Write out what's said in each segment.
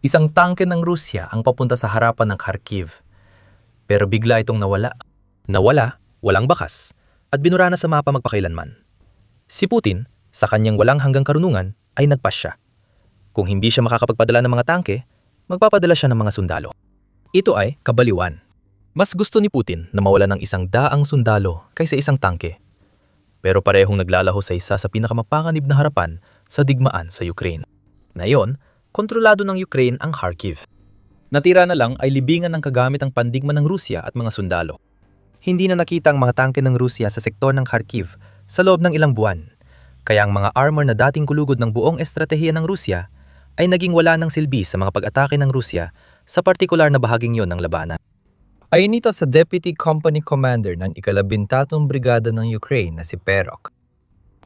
Isang tangke ng Rusya ang papunta sa harapan ng Kharkiv. Pero bigla itong nawala. Nawala, walang bakas, at binura na sa mapa magpakailanman. Si Putin, sa kanyang walang hanggang karunungan, ay nagpasya. Kung hindi siya makakapagpadala ng mga tangke, magpapadala siya ng mga sundalo. Ito ay kabaliwan. Mas gusto ni Putin na mawala ng 100 sundalo kaysa isang tangke. Pero parehong naglalaho sa isa sa pinakamapanganib na harapan sa digmaan sa Ukraine. Ngayon, kontrolado ng Ukraine ang Kharkiv. Natira na lang ay libingan ng kagamit ang pandigma ng Rusya at mga sundalo. Hindi na nakita ang mga tangke ng Rusya sa sektor ng Kharkiv sa loob ng ilang buwan. Kaya ang mga armor na dating kulugod ng buong estratehiya ng Rusya ay naging wala ng silbi sa mga pag-atake ng Rusya sa partikular na bahaging yon ng labanan. Ayon ito sa Deputy Company Commander ng ikalabintatong Brigada ng Ukraine na si Perok.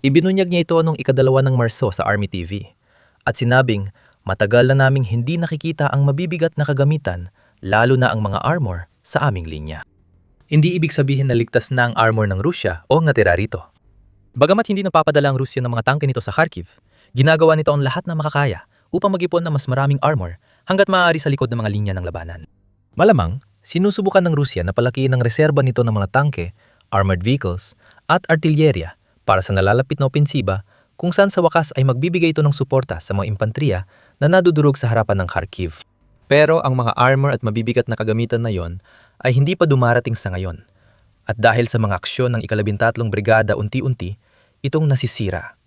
Ibinunyag niya ito noong ika-2 ng Marso sa Army TV at sinabing matagal na naming hindi nakikita ang mabibigat na kagamitan lalo na ang mga armor sa aming linya. Hindi ibig sabihin na ligtas na ang armor ng Rusya o natira rito. Bagamat hindi napapadala ang Rusya ng mga tangke nito sa Kharkiv, ginagawa nito ang lahat na makakaya upang mag-ipon ng mas maraming armor hanggat maaari sa likod ng mga linya ng labanan. Malamang, sinusubukan ng Rusya na palakihin ang reserba nito ng mga tangke, armored vehicles, at artilyerya para sa nalalapit na opensiba kung saan sa wakas ay magbibigay ito ng suporta sa mga impantriya na nadudurog sa harapan ng Kharkiv. Pero ang mga armor at mabibigat na kagamitan na yon ay hindi pa dumarating sa ngayon. At dahil sa mga aksyon ng ikalabintatlong brigada unti-unti, itong nasisira.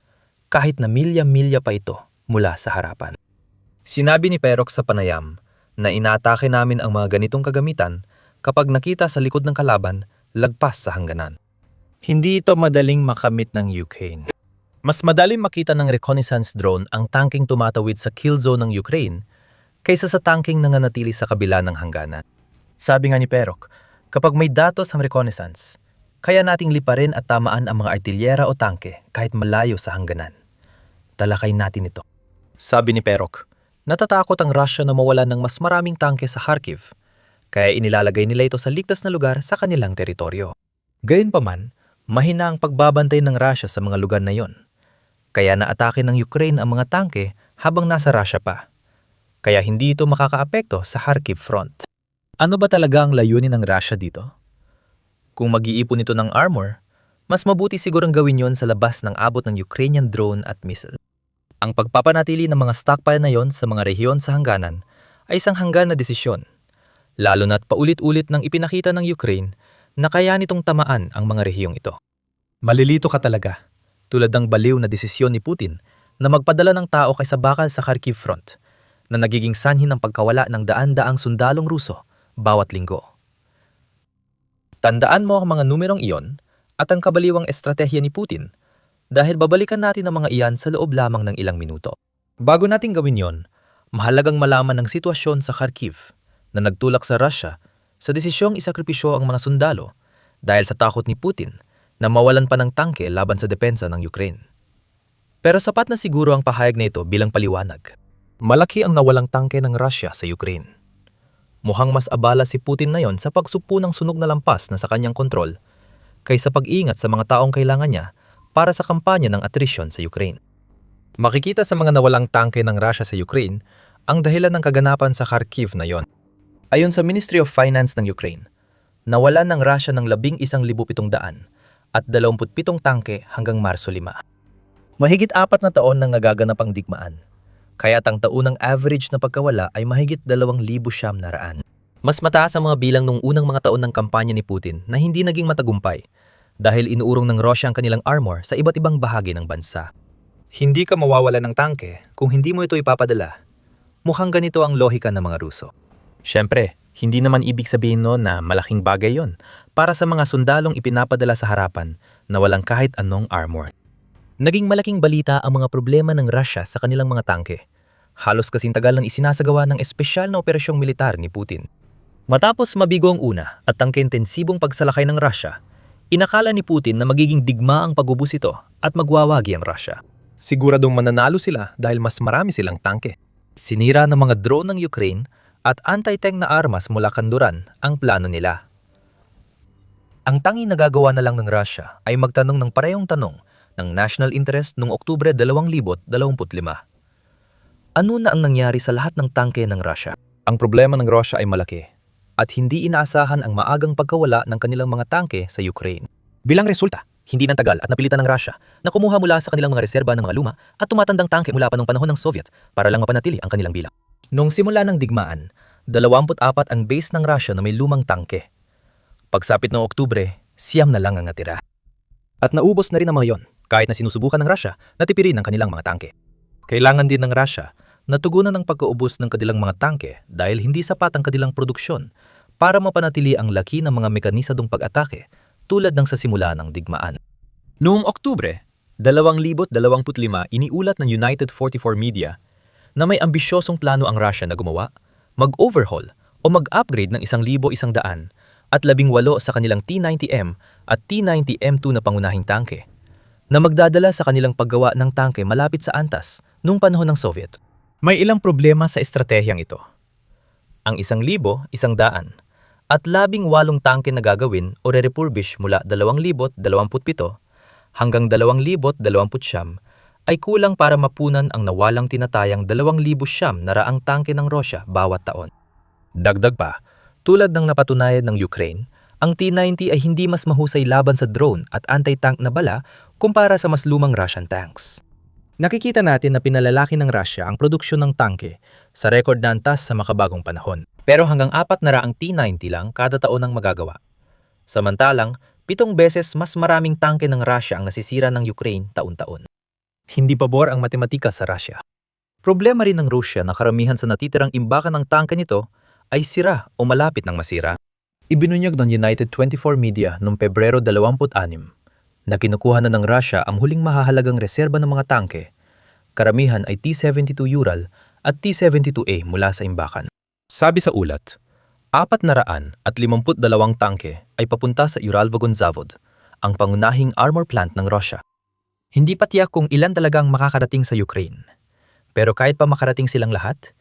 Kahit na milya-milya pa ito mula sa harapan. Sinabi ni Perok sa panayam na inaatake namin ang mga ganitong kagamitan kapag nakita sa likod ng kalaban lagpas sa hangganan. Hindi ito madaling makamit ng Ukraine. Mas madaling makita ng reconnaissance drone ang tangking tumatawid sa kill zone ng Ukraine kaysa sa tangking nanganatili sa kabila ng hangganan. Sabi nga ni Perok, kapag may datos ang reconnaissance, kaya nating liparin at tamaan ang mga artilyera o tangke kahit malayo sa hangganan. Talakay natin ito. Sabi ni Perok, natatakot ang Russia na mawala ng mas maraming tangke sa Kharkiv, kaya inilalagay nila ito sa ligtas na lugar sa kanilang teritoryo. Gayunpaman, mahina ang pagbabantay ng Russia sa mga lugar na yon. Kaya naatake ng Ukraine ang mga tangke habang nasa Russia pa. Kaya hindi ito makakaapekto sa Kharkiv front. Ano ba talaga ang layunin ng Russia dito? Kung mag-iipon ito ng armor, mas mabuti sigurong gawin yon sa labas ng abot ng Ukrainian drone at missile. Ang pagpapanatili ng mga stockpile na yon sa mga rehiyon sa hangganan ay isang hanggan na desisyon, lalo na't paulit-ulit nang ipinakita ng Ukraine na kaya nitong tamaan ang mga rehiyong ito. Malilito ka talaga, tulad ng baliw na desisyon ni Putin na magpadala ng tao kaysa bakal sa Kharkiv front, na nagiging sanhi ng pagkawala ng daan-daang sundalong Ruso bawat linggo. Tandaan mo ang mga numerong iyon at ang kabaliwang estratehiya ni Putin dahil babalikan natin ang mga iyan sa loob lamang ng ilang minuto. Bago natin gawin yon, mahalagang malaman ang sitwasyon sa Kharkiv na nagtulak sa Russia sa desisyong isakripisyo ang mga sundalo dahil sa takot ni Putin na mawalan pa ng tangke laban sa depensa ng Ukraine. Pero sapat na siguro ang pahayag na ito bilang paliwanag. Malaki ang nawalang tangke ng Russia sa Ukraine. Mukhang mas abala si Putin na yon sa pagsupo ng sunog na lampas na sa kanyang kontrol kaysa pag-iingat sa mga taong kailangan niya para sa kampanya ng attrition sa Ukraine. Makikita sa mga nawalang tangke ng Russia sa Ukraine ang dahilan ng kaganapan sa Kharkiv na yon. Ayon sa Ministry of Finance ng Ukraine, nawalan ng Russia ng 11,700 at 27 tangke hanggang Marso 5. Mahigit 4 na taon nang nagaganap ang digmaan. Kaya't ang taunang average na pagkawala ay mahigit 2,900. Mas mataas ang mga bilang nung unang mga taon ng kampanya ni Putin na hindi naging matagumpay dahil inuurong ng Russia ang kanilang armor sa iba't ibang bahagi ng bansa. Hindi ka mawawala ng tangke kung hindi mo ito ipapadala. Mukhang ganito ang lohika ng mga Ruso. Siyempre, hindi naman ibig sabihin no na malaking bagay yon para sa mga sundalong ipinapadala sa harapan na walang kahit anong armor. Naging malaking balita ang mga problema ng Russia sa kanilang mga tangke. Halos kasing tagal nang isinasagawa ng espesyal na operasyong militar ni Putin. Matapos mabigo ang una at tangke-intensibong pagsalakay ng Russia, inakala ni Putin na magiging digma ang pagubos ito at magwawagi ang Russia. Siguradong mananalo sila dahil mas marami silang tangke. Sinira ng mga drone ng Ukraine at anti-tank na armas mula kanluran ang plano nila. Ang tanging nagagawa na lang ng Russia ay magtanong ng parehong tanong ng national interest noong Oktubre 2025. Ano na ang nangyari sa lahat ng tangke ng Russia? Ang problema ng Russia ay malaki at hindi inaasahan ang maagang pagkawala ng kanilang mga tangke sa Ukraine. Bilang resulta, hindi nang tagal at napilitan ng Russia na kumuha mula sa kanilang mga reserba ng mga luma at tumatandang tangke mula pa noong panahon ng Soviet para lang mapanatili ang kanilang bilang. Noong simula ng digmaan, 24 ang base ng Russia na may lumang tangke. Pagsapit noong Oktubre, 9 na lang ang natira. At naubos na rin ang mga yon, kahit na sinusubukan ng Russia na tipirin ang kanilang mga tangke. Kailangan din ng Russia na tugunan ang pagkaubos ng kanilang mga tangke dahil hindi sapat ang kanilang produksyon para mapanatili ang laki ng mga mekanisadong pag-atake tulad ng sa simula ng digmaan. Noong Oktubre, 2025 iniulat ng United 44 Media na may ambisyosong plano ang Russia na gumawa, mag-overhaul o mag-upgrade ng 1,100 at 18 sa kanilang T-90M at T-90M2 na pangunahing tangke na magdadala sa kanilang paggawa ng tangke malapit sa antas noong panahon ng Soviet. May ilang problema sa estratehiyang ito. Ang 1,100 at 18 tangke na gagawin o re-refurbish mula 2027 hanggang 2029 ay kulang para mapunan ang nawalang tinatayang 2,900 na raang tangke ng Russia bawat taon. Dagdag pa, tulad ng napatunayan ng Ukraine, ang T-90 ay hindi mas mahusay laban sa drone at anti-tank na bala kumpara sa mas lumang Russian tanks. Nakikita natin na pinalalaki ng Russia ang produksyon ng tangke sa record na antas sa makabagong panahon. Pero hanggang 4 na raang T-90 lang kada taon ang magagawa. Samantalang, 7 beses mas maraming tangke ng Russia ang nasisira ng Ukraine taon-taon. Hindi pabor ang matematika sa Russia. Problema rin ng Russia na karamihan sa natitirang imbakan ng tangke nito ay sira o malapit ng masira. Ibinunyag ng United 24 Media noong Pebrero 26 na kinukuha na ng Russia ang huling mahahalagang reserba ng mga tangke. Karamihan ay T-72 Ural at T-72A mula sa imbakan. Sabi sa ulat, 452 tangke ay papunta sa Uralvagon Zavod, ang pangunahing armor plant ng Russia. Hindi pa tiyak kung ilan talagang makakarating sa Ukraine. Pero kahit pa makarating silang lahat,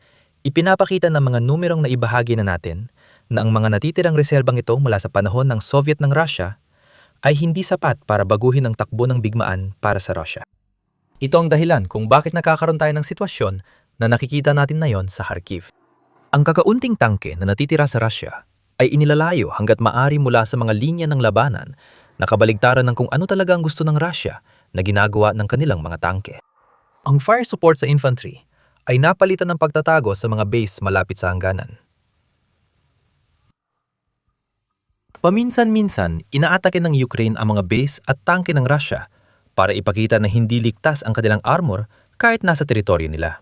ipinapakita ng mga numerong na ibahagi na natin na ang mga natitirang reserbang ito mula sa panahon ng Soviet ng Russia ay hindi sapat para baguhin ang takbo ng bigmaan para sa Russia. Ito ang dahilan kung bakit nakakaroon tayo ng sitwasyon na nakikita natin ngayon sa Kharkiv. Ang kakaunting tangke na natitira sa Russia ay inilalayo hanggat maari mula sa mga linya ng labanan na kabaligtaran ng kung ano talaga ang gusto ng Russia na ginagawa ng kanilang mga tangke. Ang fire support sa infantry ay napalitan ng pagtatago sa mga base malapit sa hangganan. Paminsan-minsan, inaatake ng Ukraine ang mga base at tangke ng Russia para ipakita na hindi ligtas ang kanilang armor kahit nasa teritoryo nila.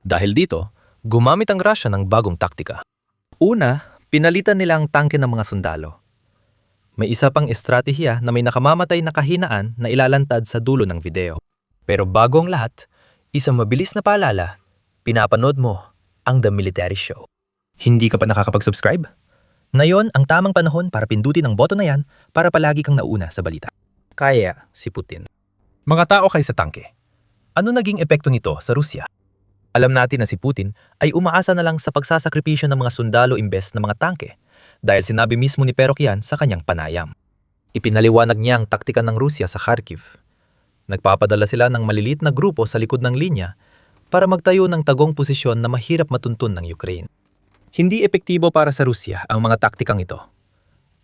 Dahil dito, gumamit ang Russia ng bagong taktika. Una, pinalitan nila ang tangke ng mga sundalo. May isa pang estratehiya na may nakamamatay na kahinaan na ilalantad sa dulo ng video. Pero bago ang lahat, isang mabilis na paalala, pinapanood mo ang The Military Show. Hindi ka pa nakakapag-subscribe? Ngayon ang tamang panahon para pindutin ang boto na yan para palagi kang nauna sa balita. Kaya si Putin. Mga tao kay sa tangke. Ano naging epekto nito sa Rusya? Alam natin na si Putin ay umaasa na lang sa pagsasakripisyo ng mga sundalo imbes na mga tangke dahil sinabi mismo ni Perokyan sa kanyang panayam. Ipinaliwanag niya ang taktika ng Rusya sa Kharkiv. Nagpapadala sila ng malilit na grupo sa likod ng linya para magtayo ng tagong posisyon na mahirap matuntun ng Ukraine. Hindi epektibo para sa Rusya ang mga taktikang ito.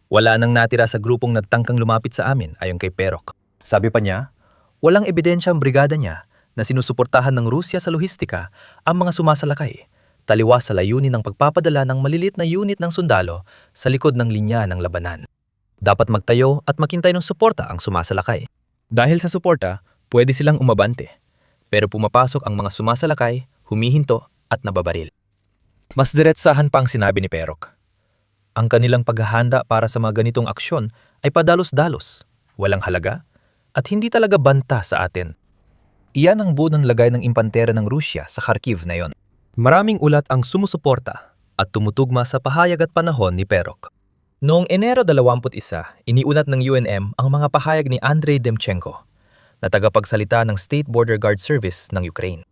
Wala nang natira sa grupong nagtangkang lumapit sa amin ayon kay Perok. Sabi pa niya, walang ebidensya ang brigada niya na sinusuportahan ng Rusya sa lohistika ang mga sumasalakay, taliwas sa layunin ng pagpapadala ng malilit na unit ng sundalo sa likod ng linya ng labanan. Dapat magtayo at maghintay ng suporta ang sumasalakay. Dahil sa suporta, pwede silang umabante. Pero pumapasok ang mga sumasalakay, humihinto at nababaril. Mas diretsahan pa ang sinabi ni Perok. Ang kanilang paghahanda para sa mga ganitong aksyon ay padalos-dalos, walang halaga, at hindi talaga banta sa atin. Iyan ang buo ng lagay ng impantera ng Rusya sa Kharkiv na yon. Maraming ulat ang sumusuporta at tumutugma sa pahayag at panahon ni Perok. Noong Enero 21, iniulat ng UNM ang mga pahayag ni Andrei Demchenko, na tagapagsalita ng State Border Guard Service ng Ukraine.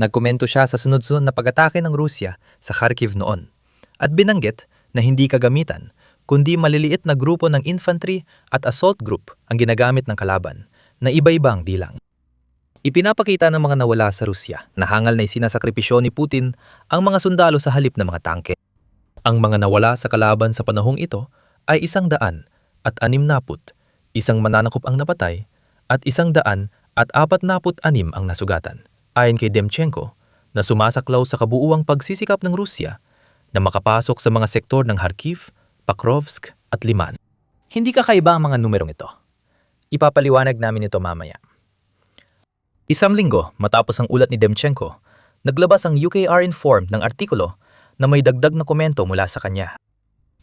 Nagkomento siya sa sunod-sunod na pag-atake ng Rusya sa Kharkiv noon at binanggit na hindi kagamitan kundi maliliit na grupo ng infantry at assault group ang ginagamit ng kalaban na iba-ibang dilang. Ipinapakita ng mga nawala sa Rusya na hangal na isinasakripisyo ni Putin ang mga sundalo sa halip ng mga tangke. Ang mga nawala sa kalaban sa panahong ito ay 100 at 60, isang mananakop ang napatay at 146 ang nasugatan. Ayon kay Demchenko, na sumasaklaw sa kabuuang pagsisikap ng Rusya na makapasok sa mga sektor ng Kharkiv, Pakrovsk at Liman. Hindi kakaiba ang mga numerong ito. Ipapaliwanag namin ito mamaya. Isang linggo matapos ang ulat ni Demchenko, naglabas ang UKR Informed ng artikulo na may dagdag na komento mula sa kanya.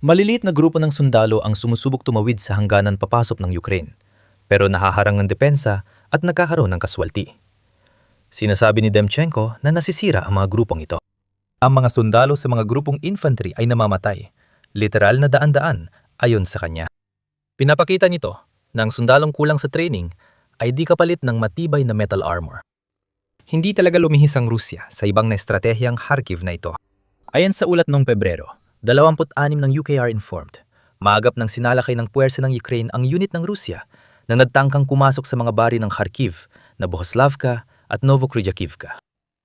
Maliliit na grupo ng sundalo ang sumusubok tumawid sa hangganan papasok ng Ukraine, pero nahaharang ng depensa at nagkakaroon ng kaswalti. Sinasabi ni Demchenko na nasisira ang mga grupong ito. Ang mga sundalo sa mga grupong infantry ay namamatay, literal na daan-daan ayon sa kanya. Pinapakita nito na ang sundalong kulang sa training ay di kapalit ng matibay na metal armor. Hindi talaga lumihis ang Rusya sa ibang na estratehiyang Kharkiv na ito. Ayon sa ulat noong Pebrero, 26 ng UKR Informed, maagap ng sinalakay ng puwersa ng Ukraine ang unit ng Rusya na nagtangkang pumasok sa mga bari ng Kharkiv, Novohoslavka at Novokryakivka.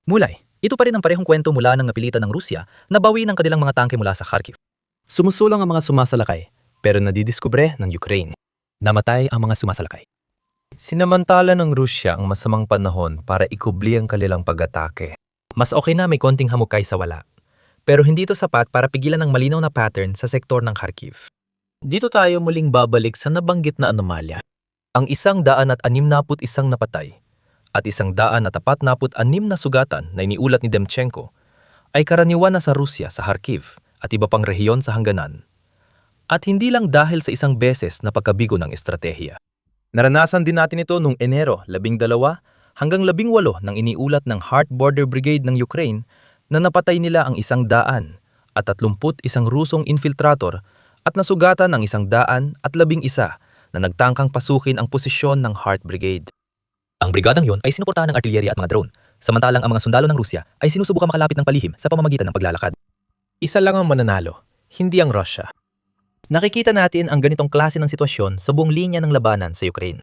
Mulay, ito pa rin ang parehong kwento mula ng napilitan ng Rusya na bawiin ang kanilang mga tangke mula sa Kharkiv. Sumusulang ang mga sumasalakay, pero nadidiskubre ng Ukraine. Namatay ang mga sumasalakay. Sinamantala ng Rusya ang masamang panahon para ikubli ang kanilang pag-atake. Mas okay na may konting hamukay sa wala. Pero hindi ito sapat para pigilan ang malinaw na pattern sa sektor ng Kharkiv. Dito tayo muling babalik sa nabanggit na anomalya. Ang 161 napatay at 146 na sugatan na iniulat ni Demchenko ay karaniwan na sa Rusya sa Kharkiv at iba pang rehiyon sa hangganan. At hindi lang dahil sa isang beses na pagkabigo ng estratehiya. Naranasan din natin ito noong Enero 12 hanggang 18 nang iniulat ng Heart Border Brigade ng Ukraine na napatay nila ang 131 Rusong infiltrator at nasugatan ang 111 na nagtangkang pasukin ang posisyon ng Heart Brigade. Ang brigadang yon ay sinuportahan ng artillery at mga drone, samantalang ang mga sundalo ng Rusya ay sinusubukang makalapit ng palihim sa pamamagitan ng paglalakad. Isa lang ang mananalo, hindi ang Russia. Nakikita natin ang ganitong klase ng sitwasyon sa buong linya ng labanan sa Ukraine.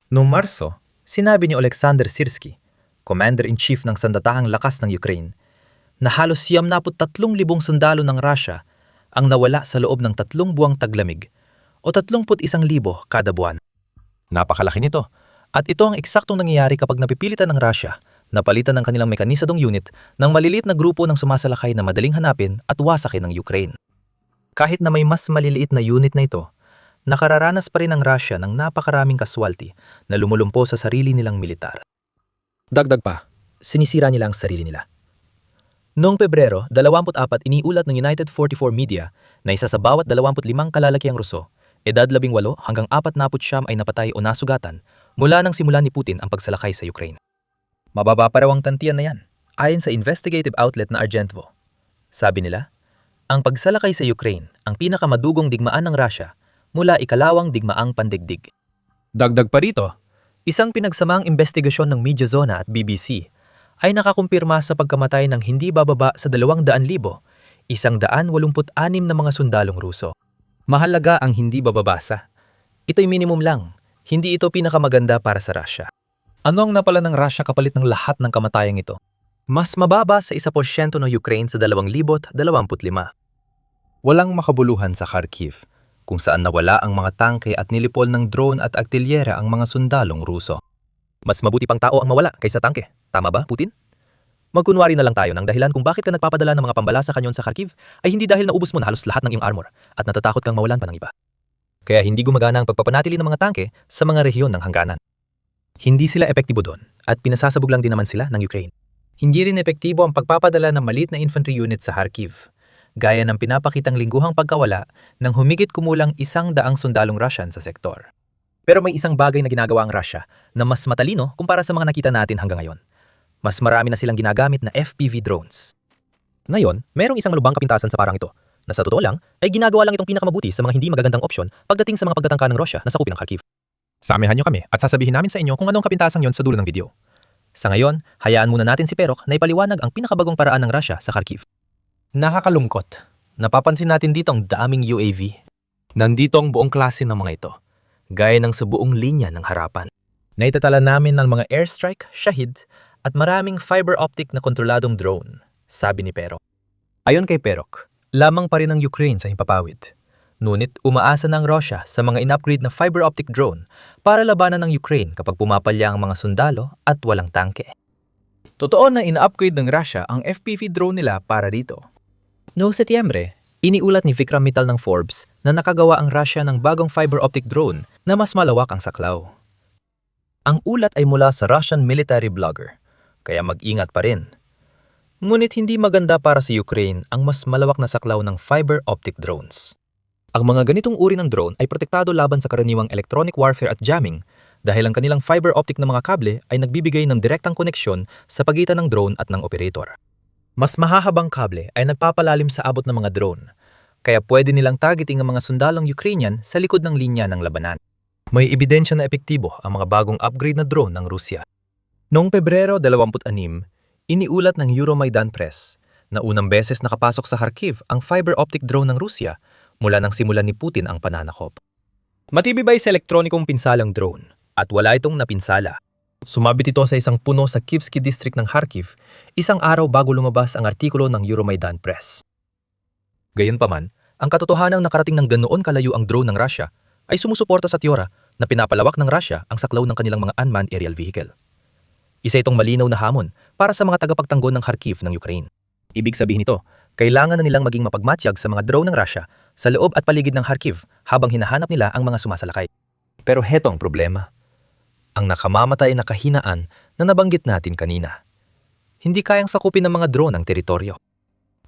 Noong Marso, sinabi ni Alexander Sirski, Commander-in-Chief ng Sandatahang Lakas ng Ukraine, na halos 73,000 sundalo ng Russia ang nawala sa loob ng 3 buwang taglamig o 31,000 kada buwan. Napakalaki nito, at ito ang eksaktong nangyayari kapag napipilitan ng Russia na palitan ng kanilang mekanisadong unit ng maliliit na grupo ng sumasalakay na madaling hanapin at wasakin ng Ukraine. Kahit na may mas maliliit na unit na ito, nakararanas pa rin ang Russia ng napakaraming kaswalti na lumulumpo sa sarili nilang militar. Dagdag pa, sinisira nila ang sarili nila. Noong Pebrero, 24 iniulat ng United 44 Media na isa sa bawat 25 kalalakiang Ruso, edad 18 hanggang 49 ay napatay o nasugatan mula nang simulan ni Putin ang pagsalakay sa Ukraine. Mababa pa raw ang tantiyan na yan, ayon sa investigative outlet na Argentvo. Sabi nila, ang pagsalakay sa Ukraine ang pinakamadugong digmaan ng Russia mula ikalawang digmaang pandigdig. Dagdag pa rito, isang pinagsamaang investigasyon ng Mediazona at BBC ay nakakumpirma sa pagkamatay ng hindi bababa sa 200,000, 186 na mga sundalong Ruso. Mahalaga ang hindi bababasa. Ito'y minimum lang, hindi ito pinakamaganda para sa Russia. Ano ang napala ng Russia kapalit ng lahat ng kamatayang ito? Mas mababa sa 1% ng Ukraine sa 2025. Walang makabuluhan sa Kharkiv, kung saan nawala ang mga tangke at nilipol ng drone at artilyera ang mga sundalong Ruso. Mas mabuti pang tao ang mawala kaysa tangke. Tama ba, Putin? Magkunwari na lang tayo ng dahilan kung bakit ka nagpapadala ng mga pambala sa kanyon sa Kharkiv ay hindi dahil naubos mo na halos lahat ng iyong armor at natatakot kang mawalan pa ng iba. Kaya hindi gumagana ang pagpapanatili ng mga tangke sa mga rehiyon ng hangganan. Hindi sila epektibo doon at pinasasabog lang din naman sila ng Ukraine. Hindi rin epektibo ang pagpapadala ng maliit na infantry unit sa Kharkiv, gaya ng pinapakitang lingguhang pagkawala ng humigit kumulang 100 sundalong Russian sa sektor. Pero may isang bagay na ginagawa ang Russia na mas matalino kumpara sa mga nakita natin hanggang ngayon. Mas marami na silang ginagamit na FPV drones. Ngayon, merong isang malubhang kapintasan sa parang ito, na sa totoo lang ay ginagawa lang itong pinakamabuti sa mga hindi magagandang opsyon pagdating sa mga pagtatangka ng Russia na sakupin ng Kharkiv. Samihan niyo kami at sasabihin namin sa inyo kung anong kapintasan yon sa dulo ng video. Sa ngayon, hayaan muna natin si Perok na ipaliwanag ang pinakabagong paraan ng Russia sa Kharkiv. Nakakalungkot. Napapansin natin dito ang daming UAV. Nandito ang buong klase ng mga ito, gaya ng sa buong linya ng harapan. Naitatala namin ng mga airstrike, Shahid, at maraming fiber optic na kontroladong drone, sabi ni Perok. Ayon kay Perok, lamang pa rin ang Ukraine sa himpapawid. Ngunit umaasa ng Russia sa mga in-upgrade na fiber optic drone para labanan ng Ukraine kapag pumapalya ang mga sundalo at walang tangke. Totoo na in-upgrade ng Russia ang FPV drone nila para rito. Noong Setyembre, iniulat ni Vikram Mittal ng Forbes na nakagawa ang Russia ng bagong fiber optic drone na mas malawak ang saklaw. Ang ulat ay mula sa Russian military blogger, kaya mag-ingat pa rin. Ngunit hindi maganda para sa Ukraine ang mas malawak na saklaw ng fiber optic drones. Ang mga ganitong uri ng drone ay protektado laban sa karaniwang electronic warfare at jamming dahil ang kanilang fiber optic na mga kable ay nagbibigay ng direktang koneksyon sa pagitan ng drone at ng operator. Mas mahahabang kable ay nagpapalalim sa abot ng mga drone, kaya pwede nilang targeting ang mga sundalong Ukrainian sa likod ng linya ng labanan. May ebidensya na epektibo ang mga bagong upgrade na drone ng Rusya. Noong Pebrero 26, iniulat ng Euromaidan Press na unang beses nakapasok sa Kharkiv ang fiber optic drone ng Rusya mula nang simulan ni Putin ang pananakop. Matibay sa elektronikong pinsalang drone at wala itong napinsala. Sumabit ito sa isang puno sa Kivsky district ng Kharkiv isang araw bago lumabas ang artikulo ng Euromaidan Press. Gayunpaman, ang katotohanang nakarating ng ganoon kalayo ang drone ng Russia ay sumusuporta sa teorya na pinapalawak ng Russia ang saklaw ng kanilang mga unmanned aerial vehicle. Isa itong malinaw na hamon para sa mga tagapagtanggol ng Kharkiv ng Ukraine. Ibig sabihin nito, kailangan na nilang maging mapagmatsyag sa mga drone ng Russia sa loob at paligid ng Kharkiv habang hinahanap nila ang mga sumasalakay. Pero heto ang problema. Ang nakamamatay na kahinaan na nabanggit natin kanina. Hindi kayang sakupin ng mga drone ang teritoryo.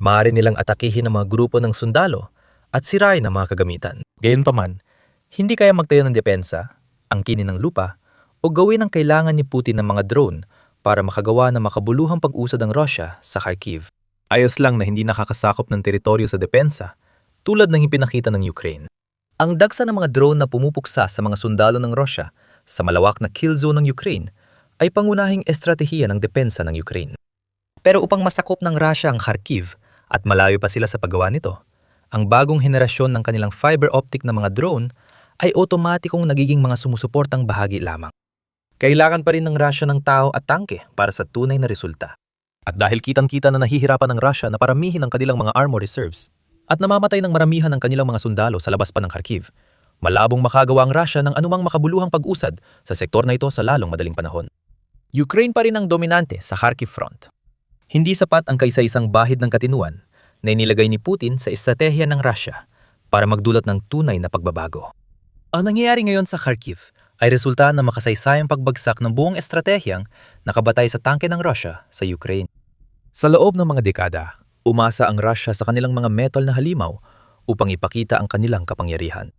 Maaari nilang atakihin ang mga grupo ng sundalo at sirain ang mga kagamitan. Gayunpaman, hindi kaya magtayo ng depensa, angkinin ng lupa, o gawin ang kailangan ni Putin ng mga drone para makagawa ng makabuluhang pag-usad ng Russia sa Kharkiv. Ayos lang na hindi nakakasakop ng teritoryo sa depensa, tulad ng ipinakita ng Ukraine. Ang dagsa ng mga drone na pumupuksa sa mga sundalo ng Russia sa malawak na kill zone ng Ukraine ay pangunahing estratehiya ng depensa ng Ukraine. Pero upang masakop ng Russia ang Kharkiv at malayo pa sila sa paggawa nito, ang bagong henerasyon ng kanilang fiber optic na mga drone ay otomatikong nagiging mga sumusuportang bahagi lamang. Kailangan pa rin ng Russia ng tao at tangke para sa tunay na resulta. At dahil kitang-kita na nahihirapan ng Russia na paramihin ang kanilang mga armor reserves at namamatay ng maramihan ng kanilang mga sundalo sa labas pa ng Kharkiv, malabong makagawa ang Russia ng anumang makabuluhang pag-usad sa sektor na ito sa lalong madaling panahon. Ukraine pa rin ang dominante sa Kharkiv front. Hindi sapat ang kaisa-isang bahid ng katinuan na inilagay ni Putin sa estratehiya ng Russia para magdulot ng tunay na pagbabago. Ang nangyayari ngayon sa Kharkiv ay resulta ng makasaysayang pagbagsak ng buong estratehiyang nakabatay sa tangke ng Russia sa Ukraine. Sa loob ng mga dekada, umasa ang Russia sa kanilang mga metal na halimaw upang ipakita ang kanilang kapangyarihan.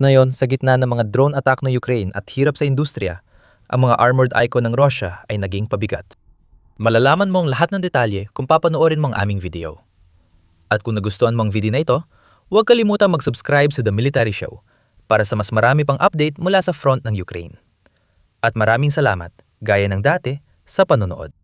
Ngayon, sa gitna ng mga drone attack ng Ukraine at hirap sa industriya, ang mga armored icon ng Russia ay naging pabigat. Malalaman mo ang lahat ng detalye kung papanoorin mo ang aming video. At kung nagustuhan mo ang video na ito, huwag kalimutang mag-subscribe sa The Military Show para sa mas marami pang update mula sa front ng Ukraine. At maraming salamat, gaya ng dati, sa panonood.